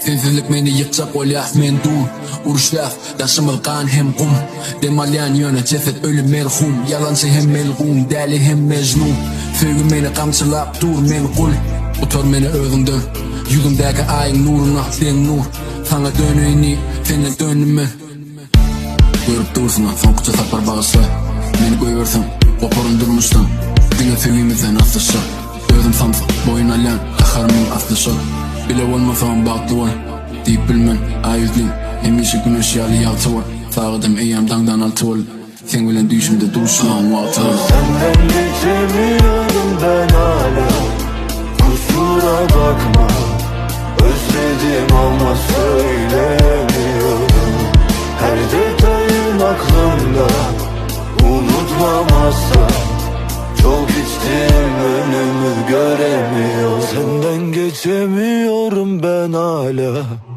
Sensizlik meni yıkacak olyas men dur Uruşlaf daşımıl kan hem kum Demalyan yöne ceset ölü merhum Yalancı hem melgum deli hem mecnun Sevgi meni kamçılap dur men kul Otur meni özünden Yüzümdeki ayın nuruna sen nur Sana dönüyni senden dönüm men Görüp dursun son kutu sapar bağışla Meni koyversin koparın durmuştan Dünya sevgimizden aslışı Özüm samsa boyun alyan Kaharımın aslışı Bile olmasam bağlı var Deyip bilmen ayüzliyim Hemişe güneş yalı yaltı var Sağıdım eyyam dangdan altı var Sen bilen düşümde duruşmam altı var Senden geçemiyorum ben hala Kusura bakma Özledim ama söyleyemiyorum Her detayın aklımda Unutmamazsa Çok içtim önümü göremiyorum Senden geçemiyorum ben hala